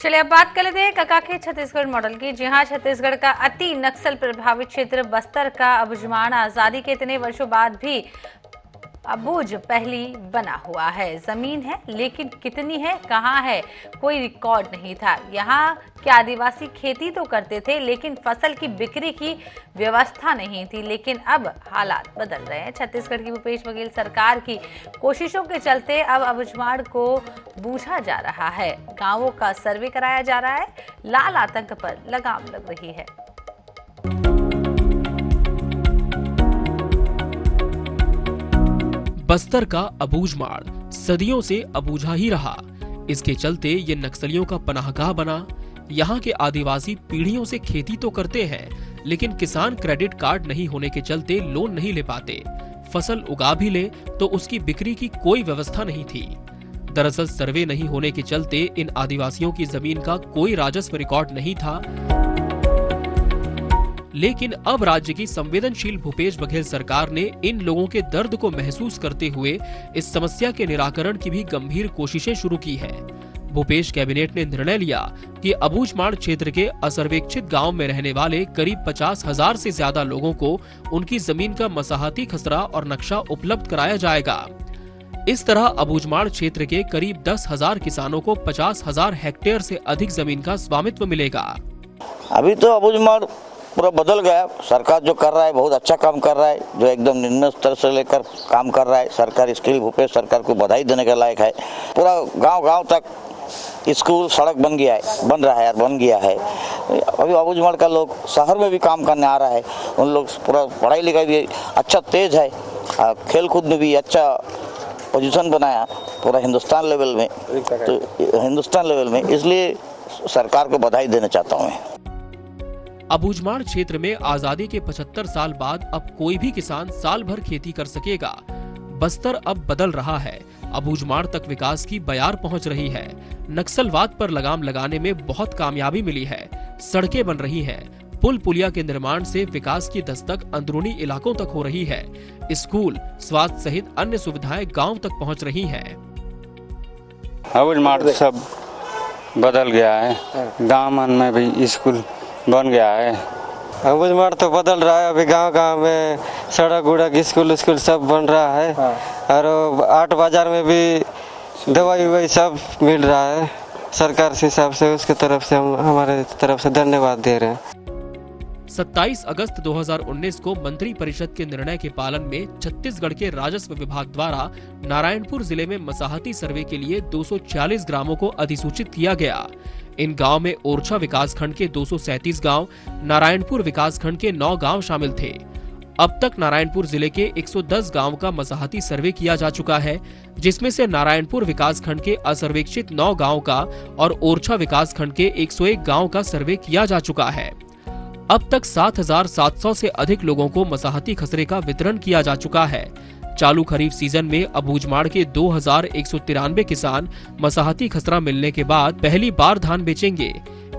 चलिए अब बात कर लेते हैं काका के छत्तीसगढ़ मॉडल की। जी हाँ, छत्तीसगढ़ का अति नक्सल प्रभावित क्षेत्र बस्तर का अबुझमाड़ आजादी के इतने वर्षों बाद भी अबूझ पहली बना हुआ है। जमीन है लेकिन कितनी है, कहाँ है, कोई रिकॉर्ड नहीं था। यहाँ के आदिवासी खेती तो करते थे लेकिन फसल की बिक्री की व्यवस्था नहीं थी। लेकिन अब हालात बदल रहे हैं। छत्तीसगढ़ की भूपेश बघेल सरकार की कोशिशों के चलते अब अबुझमाड़ को बूझा जा रहा है। गांवों का सर्वे कराया जा रहा है। लाल आतंक पर लगाम लग रही है। बस्तर का अबूझमाड़ सदियों से अबूझा ही रहा। इसके चलते ये नक्सलियों का पनाहगाह बना। यहाँ के आदिवासी पीढ़ियों से खेती तो करते हैं लेकिन किसान क्रेडिट कार्ड नहीं होने के चलते लोन नहीं ले पाते। फसल उगा भी ले तो उसकी बिक्री की कोई व्यवस्था नहीं थी। दरअसल सर्वे नहीं होने के चलते इन आदिवासियों की जमीन का कोई राजस्व रिकॉर्ड नहीं था। लेकिन अब राज्य की संवेदनशील भूपेश बघेल सरकार ने इन लोगों के दर्द को महसूस करते हुए इस समस्या के निराकरण की भी गंभीर कोशिशें शुरू की है। भूपेश कैबिनेट ने निर्णय लिया कि अबूझमाड़ क्षेत्र के असर्वेक्षित गांव में रहने वाले करीब 50,000 से ज्यादा लोगों को उनकी जमीन का मसाहती खसरा और नक्शा उपलब्ध कराया जाएगा। इस तरह अबूझमाड़ क्षेत्र के करीब 10,000 किसानों को 50,000 हेक्टेयर से अधिक जमीन का स्वामित्व मिलेगा। अभी तो अबूझमाड़ पूरा बदल गया। सरकार जो कर रहा है बहुत अच्छा काम कर रहा है, जो एकदम निम्न स्तर से लेकर काम कर रहा है। सरकार इसके लिए भूपेश सरकार को बधाई देने के लायक है। पूरा गांव तक स्कूल सड़क बन गया है, बन रहा है और बन गया है। अभी अबूझमाड़ का लोग शहर में भी काम करने आ रहा है। उन लोग पूरा पढ़ाई लिखाई भी अच्छा तेज है, खेल कूद में भी अच्छा पोजीशन बनाया पूरा हिंदुस्तान लेवल में। इसलिए सरकार को बधाई देना चाहता हूँ मैं। अबूझमाड़ क्षेत्र में आजादी के 75 साल बाद अब कोई भी किसान साल भर खेती कर सकेगा। बस्तर अब बदल रहा है। अबूझमाड़ तक विकास की बयार पहुंच रही है। नक्सलवाद पर लगाम लगाने में बहुत कामयाबी मिली है। सड़कें बन रही हैं। पुल पुलिया के निर्माण से विकास की दस्तक अंदरूनी इलाकों तक हो रही है। स्कूल, स्वास्थ्य सहित अन्य सुविधाएं गांव तक पहुंच रही हैं। अबूझमाड़ सब बदल गया है। गाँव में भी स्कूल बन गया है। अबूझमाड़ तो बदल रहा है। अभी गांव में सड़क उड़क स्कूल सब बन रहा है। और 8 बाजार में भी दवाई सब मिल रहा है सरकार के हिसाब से। उसके तरफ से हम हमारे तरफ से धन्यवाद दे रहे हैं। 27 अगस्त 2019 को मंत्री परिषद के निर्णय के पालन में छत्तीसगढ़ के राजस्व विभाग द्वारा नारायणपुर जिले में मसाहती सर्वे के लिए 240 ग्रामों को अधिसूचित किया गया। इन गांव में ओरछा विकासखंड के 237 गांव, नारायणपुर विकासखंड के 9 गांव शामिल थे। अब तक नारायणपुर जिले के 110 गांव का मसाहती सर्वे किया जा चुका है, जिसमें से नारायणपुर विकासखंड के असर्वेक्षित 9 गांव का और ओरछा विकासखंड के 101 गांव का सर्वे किया जा चुका है। अब तक 7,700 से अधिक लोगों को मसाहती खसरे का वितरण किया जा चुका है। चालू खरीफ सीजन में अबूझमाड़ के 2,193 किसान मसाहती खसरा मिलने के बाद पहली बार धान बेचेंगे।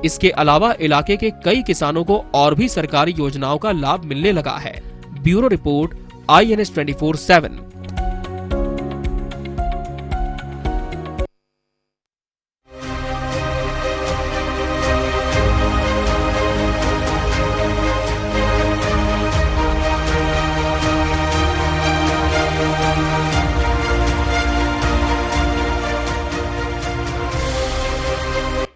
इसके अलावा इलाके के कई किसानों को और भी सरकारी योजनाओं का लाभ मिलने लगा है। Bureau report, INS 24/7।